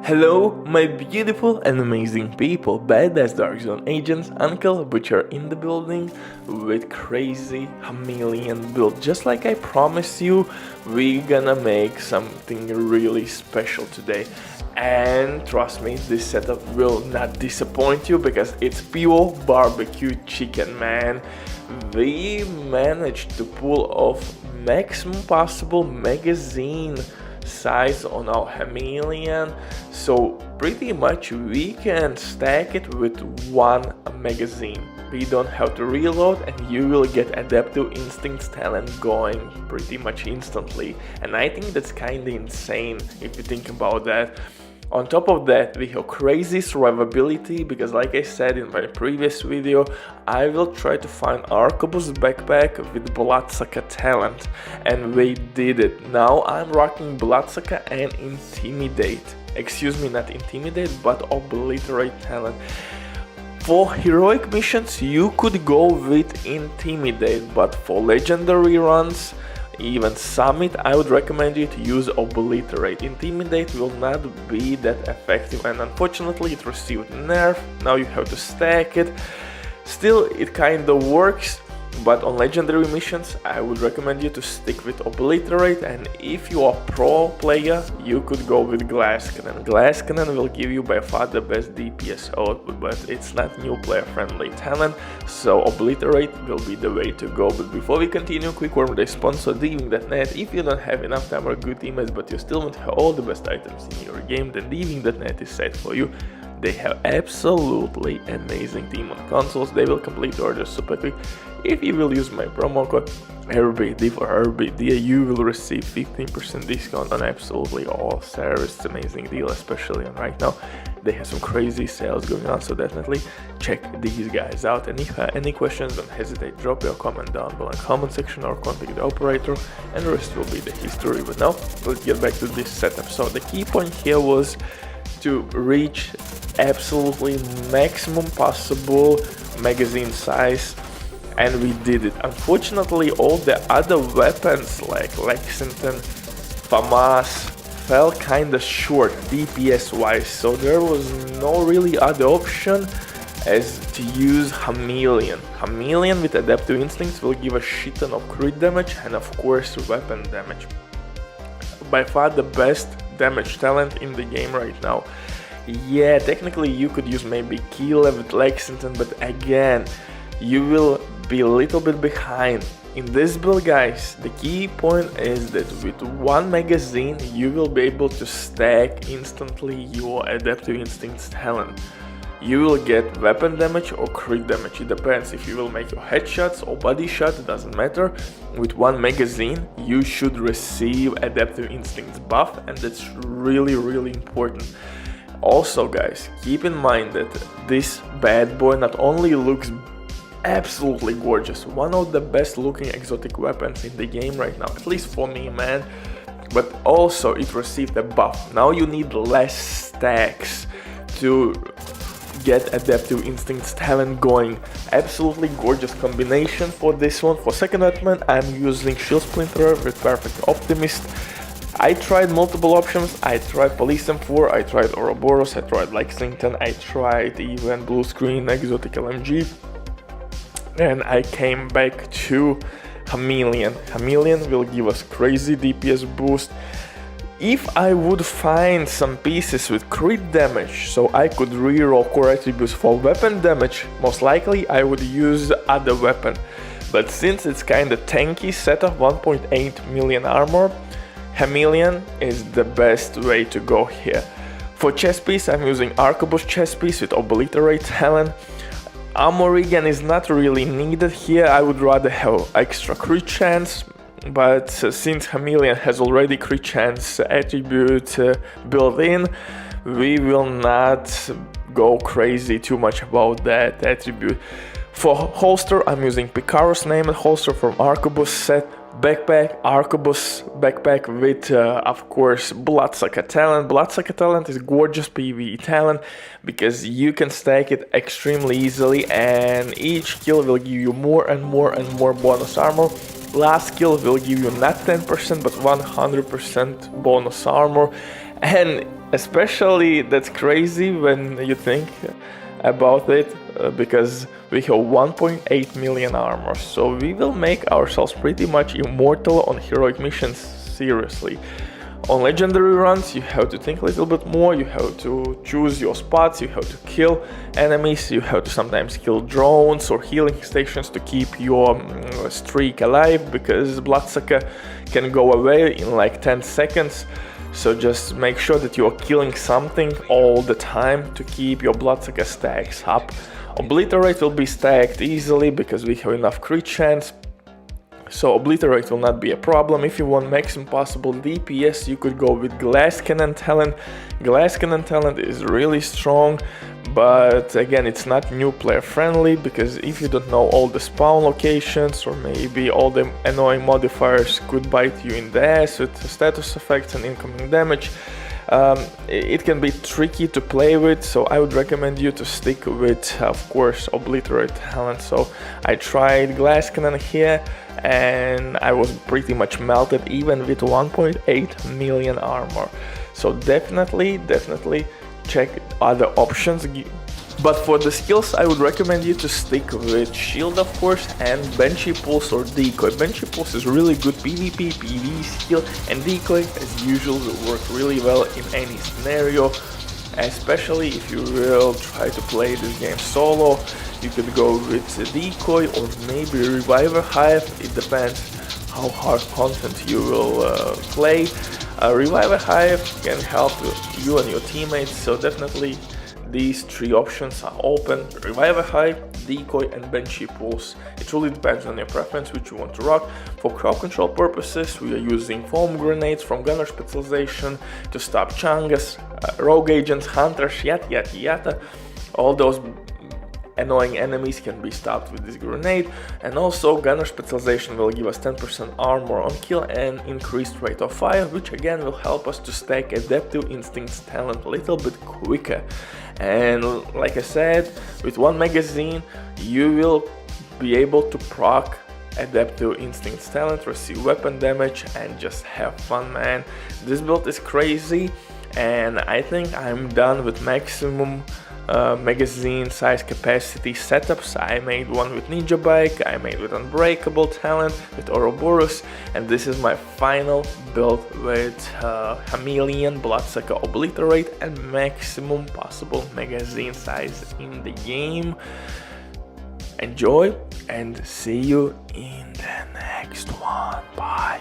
Hello, my beautiful and amazing people, badass Dark Zone agents, Uncle Butcher in the building with crazy chameleon build. Just like I promised you, we're gonna make something really special today. And trust me, this setup will not disappoint you because it's pure barbecue chicken, man. We managed to pull off maximum possible magazine size on our chameleon, so pretty much we can stack it with one magazine. We don't have to reload and you will get adaptive instincts talent going pretty much instantly, and I think that's kinda insane if you think about that. On top of that, we have crazy survivability because, like I said in my previous video, I will try to find Arquebus backpack with Bloodsucker talent, and we did it. Now I'm rocking Bloodsucker and Intimidate. Excuse me, not Intimidate, but Obliterate talent. For heroic missions, you could go with Intimidate, but for legendary runs, even Summit, I would recommend you to use Obliterate. Intimidate will not be that effective, and unfortunately it received nerf. Now you have to stack it. Still, it kinda works, but on legendary missions I would recommend you to stick with Obliterate, and if you are pro player you could go with Glass Cannon. Glass Cannon will give you by far the best DPS output, but it's not new player friendly talent, so Obliterate will be the way to go. But before we continue, quick word with a sponsor, Diving.net. If you don't have enough time or good teammates but you still want to have all the best items in your game, then Diving.net is set for you. They have absolutely amazing team on consoles. They will complete the order super quick. If you will use my promo code RBD for RBD, you will receive 15% discount on absolutely all service. It's an amazing deal, especially on right now. They have some crazy sales going on, so definitely check these guys out. And if you have any questions, don't hesitate, drop your comment down below in the comment section or contact the operator, and the rest will be the history. But now, let's get back to this setup. So the key point here was to reach absolutely maximum possible magazine size, and we did it. Unfortunately, all the other weapons like Lexington, FAMAS fell kinda short DPS wise, so there was no really other option as to use Chameleon. Chameleon with adaptive instincts will give a shit ton of crit damage and of course weapon damage. By far the best damage talent in the game right now. Yeah, technically you could use maybe Killa with Lexington, but again, you will be a little bit behind. In this build, guys, the key point is that with one magazine, you will be able to stack instantly your adaptive instincts talent. You will get weapon damage or crit damage, it depends if you will make your headshots or body shot, it doesn't matter. With one magazine, you should receive adaptive instincts buff, and that's really important. Also guys, keep in mind that this bad boy not only looks absolutely gorgeous, one of the best looking exotic weapons in the game right now, at least for me, man, but also it received a buff. Now you need less stacks to get adaptive instincts talent going. Absolutely gorgeous combination for this one. For second weapon, I'm using Shield Splinterer with Perfect Optimist. I tried multiple options. I tried Police M4, I tried Ouroboros, I tried Lexington, I tried even Blue Screen Exotic LMG, and I came back to Chameleon. Chameleon will give us crazy DPS boost. If I would find some pieces with crit damage, so I could reroll core attributes for weapon damage, most likely I would use other weapon. But since it's kinda tanky setup, 1.8 million armor, Chameleon is the best way to go here. For chest piece, I'm using Arquebus chest piece with Obliterate talent. Armor regen is not really needed here, I would rather have extra crit chance, but since Chameleon has already crit chance attribute built in, we will not go crazy too much about that attribute. For holster, I'm using Picaro's name and holster from Arquebus set. Backpack, Arquebus backpack with of course Bloodsucker talent. Bloodsucker talent is gorgeous PvE talent because you can stack it extremely easily, and each kill will give you more and more bonus armor. Last kill will give you not 10% but 100% bonus armor, And especially that's crazy when you think about it, because we have 1.8 million armor, so we will make ourselves pretty much immortal on heroic missions, seriously. On legendary runs you have to think a little bit more, you have to choose your spots, you have to kill enemies, you have to sometimes kill drones or healing stations to keep your streak alive, because Bloodsucker can go away in like 10 seconds. So just make sure that you are killing something all the time to keep your Bloodsucker stacks up. Obliterate will be stacked easily because we have enough crit chance, so Obliterate will not be a problem. If you want maximum possible DPS, you could go with Glass Cannon talent. Glass Cannon talent is really strong, but again, it's not new player friendly, because if you don't know all the spawn locations, or maybe all the annoying modifiers could bite you in the ass with status effects and incoming damage, it can be tricky to play with. So I would recommend you to stick with, of course, Obliterate talent. So I tried Glass Cannon here and I was pretty much melted even with 1.8 million armor. So definitely check other options. But for the skills, I would recommend you to stick with Shield, of course, and Banshee Pulse or Decoy. Banshee Pulse is really good PvP, PvE skill, and Decoy, as usual, will work really well in any scenario, especially if you will try to play this game solo. You could go with Decoy or maybe Reviver Hive, it depends how hard content you will play. Reviver Hive can help you and your teammates, so definitely these three options are open: Reviver Hive, Decoy, and Banshee Pulse. It really depends on your preference which you want to rock. For crowd control purposes, we are using foam grenades from gunner specialization to stop Changas, rogue agents, hunters, yada. All those annoying enemies can be stopped with this grenade, and also gunner specialization will give us 10% armor on kill and increased rate of fire, which again will help us to stack adaptive instincts talent a little bit quicker. And like I said, with one magazine you will be able to proc adaptive instincts talent, receive weapon damage, and just have fun, man. This build is crazy, and I think I'm done with maximum magazine size capacity setups. I made one with Ninja Bike, I made with Unbreakable talent, with Ouroboros, and this is my final build with Chameleon, Bloodsucker, Obliterate, and maximum possible magazine size in the game. Enjoy and see you in the next one. Bye.